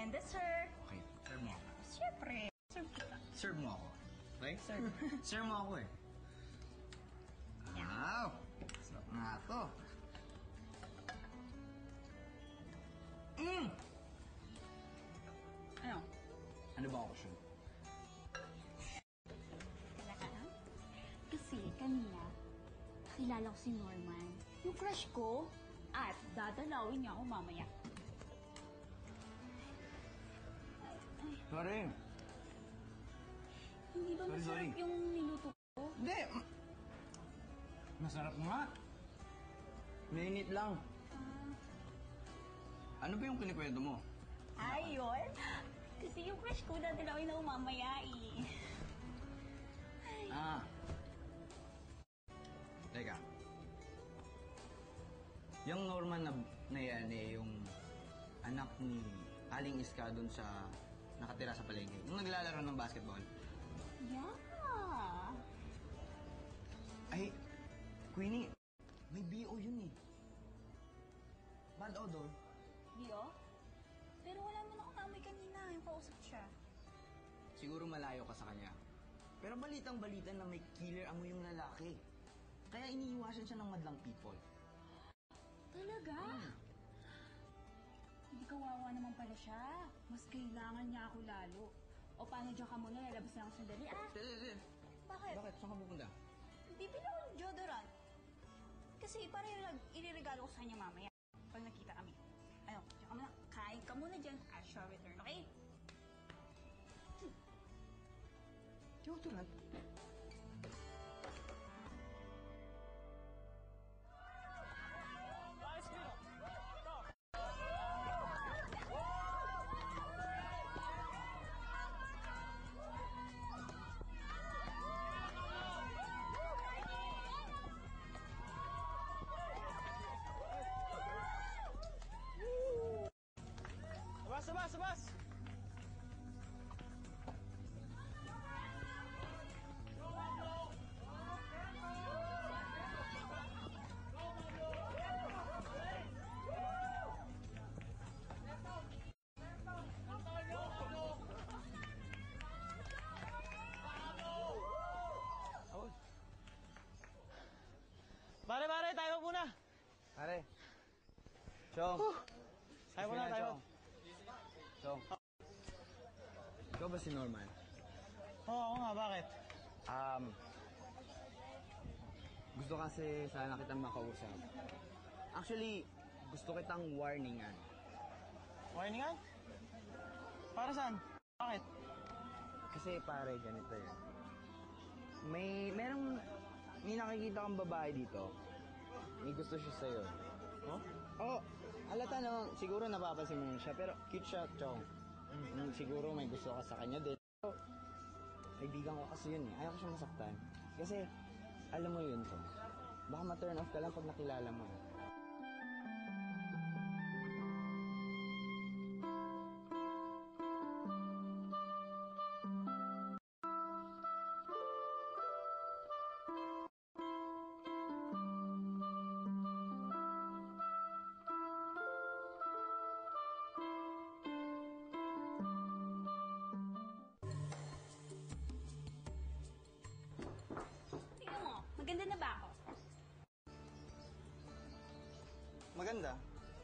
merienda, sir. Okay, serve mo ako. Siyempre. Serve kita. Serve mo ako. Okay? Serve. Serve mo ako eh. Wow! Sarap nga to. Ano? Ano ba ako siya? Kailangan? Kasi kanina, kilala ko si Norman. Yung crush ko. At dadalawin niya ako mamaya. Sorry. Hindi ba masarap yung niluto ko? Hindi. Masarap nga. Mainit lang. Ano ba yung kinikwento mo? Ayun. Kasi yung crush ko, dadalawin ako mamaya eh. Teka. Yung Norman na yan eh, yung anak ni Aling Iska doon sa nakatira sa palengke. Yung naglalaro ng basketball. Yeah. Ay, Queenie, may BO yun eh. Bad odor. Dio? Pero wala mo na akong naamoy kanina. Yung kausap siya. Siguro malayo ka sa kanya. Pero balitang-balita na may killer amoy yung lalaki. Kaya iniiwasan siya ng madlang people. Talaga? Hindi kawawa naman pala siya. Mas kailangan niya ako lalo. O paano dyan ka muna? Lalabas na ako sandali. Bakit? Bakit? Saan ka pupunta? Bibili ako ng deodorant. Kasi para iriregalo ko sa kanya mamaya. Pag nakita kami. Ano, dyan ka muna. Kain ka muna dyan. I shall return, okay? Deodorant? Sabas! Pare, tayo muna. Pare. Chong. Tayo muna, tayo. Chong. Ikaw ba si Norman? Oo, ako nga, bakit? Gusto kasi sana kitang makausap. Actually, gusto kitang warningan. Warningan? Para saan? Bakit? Kasi pare, ganito yan. May nakikita kang babae dito. May gusto siya sa'yo. Oh? Oo, halata naman. Siguro napapansin mo siya, pero cute siya, Chong. Siguro may gusto ka sa kanya din. Pero, kaibigan ko kasi yun eh. Ayaw ko siya masaktan. Kasi, alam mo yun, Chong. Baka ma-turn off ka lang pag nakilala mo. Maganda na ba ako? Maganda.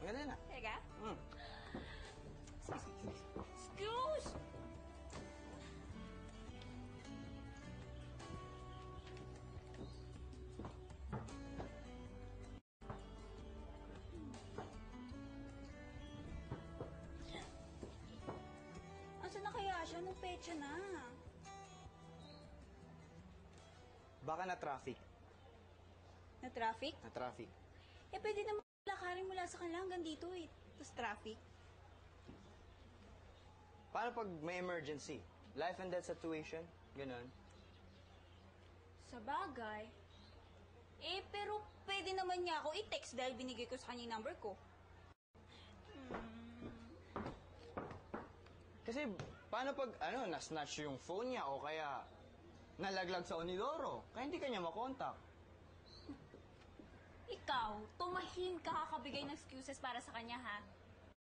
Maganda na. Teka? Mm. Excuse! Asa na kaya siya? Anong petsa na? Baka na-traffic. Na-traffic? Na-traffic. Eh, pwede naman lakarin mula sa kanila hanggang dito eh. Tapos traffic. Paano pag may emergency? Life and death situation? Ganon. Sa bagay. Eh, pero pwede naman niya ako i-text dahil binigay ko sa kanya yung number ko. Kasi, paano pag, na-snatch yung phone niya o kaya nalaglag sa Onidoro? Kaya hindi ka niya makontak. Ikaw, tumahin ka kakabigay ng excuses para sa kanya, ha?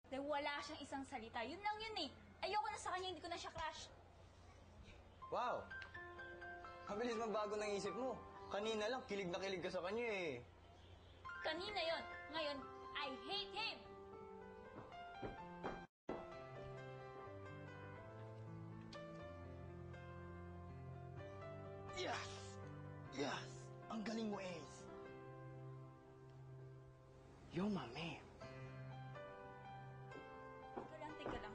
Dahil wala siyang isang salita. Yun lang yun eh. Ayoko na sa kanya, hindi ko na siya crush. Wow! Mabilis magbago ng isip mo. Kanina lang, kilig na kilig ka sa kanya eh. Kanina yon. Ngayon, I hate him! Yes! Yes! Ang galing mo, Ace. Yo, mami. Teka lang.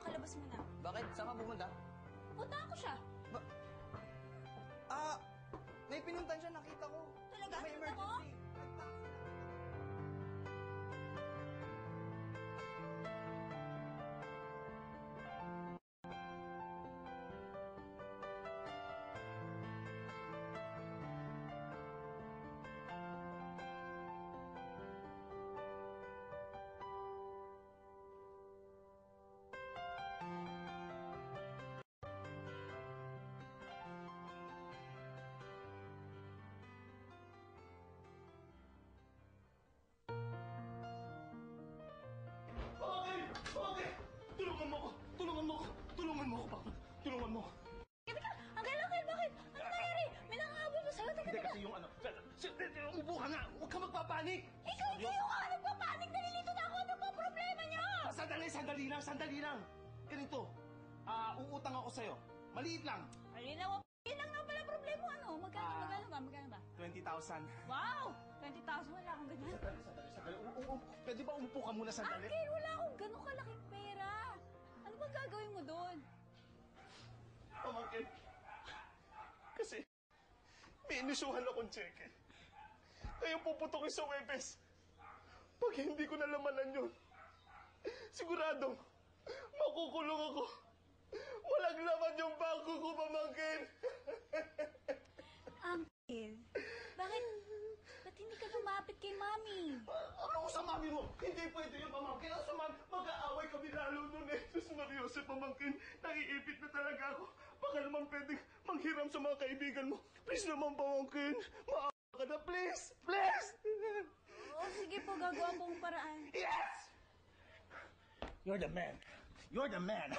Kalabas mo na. Bakit? Saan ka pumunta? Puntahan ko siya. May pinuntan siya, nakita ko. Talaga? May Kita mo? emergency. Okay! Tulungan mo ako! Tulungan mo ako! Tulungan mo ako, Papa! Tulungan mo ako! Teka! Ang galakil! Bakit? Ano nangyari? May nangahabol pa sa'yo. Teka! Hindi kasi yung ano... Umupo ka nga! Huwag ka magpapanik! Ikaw nga nagpapanik! Nalilito na ako! Ano ba problema niyo? Sandali lang! Ganito, uutang ako sa'yo. Maliit lang. Alinaw, yun lang nga pala problema. Ano? Magkano ba? 20,000. Wow! 20,000, wala akong ganyan. Sandali. Pwede ba umupo ka muna sandali? Uncle, wala akong gano'ng kalaking pera. Ano ba gagawin mo doon? Pamangkin. Kasi, may inusuhan akong cheque. Ngayon puputokin sa Webes. Pag hindi ko nalamanan yun, siguradong makukulong ako. Walang laman yung bangko ko, pamangkin. Uncle, bakit hindi ka lumapit kay Mami? Ano ko sa mami mo? Hindi pwede yung pamangkin. Ang sa mami, mag-aaway kami lalo nun eh. Sus Mariose, pamangkin. Naiipit na talaga ako. Baka naman pwedeng manghiram sa mga kaibigan mo. Please naman, pamangkin. Maawa ka na, please. Please! Oo, sige po, gagawa po ang paraan. Yes! You're the man. You're the man.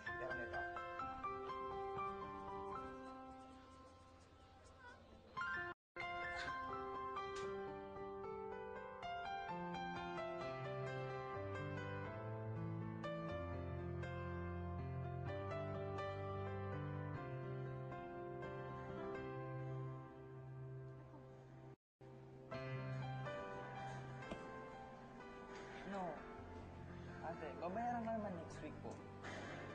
Pero nito. No. Ate, babayaran ka naman next week po.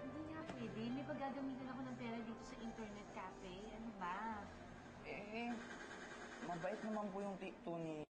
Hindi nga pwede. May paggagamitan ako ng pera dito sa internet cafe. Ano ba? Mabait naman po yung tito ni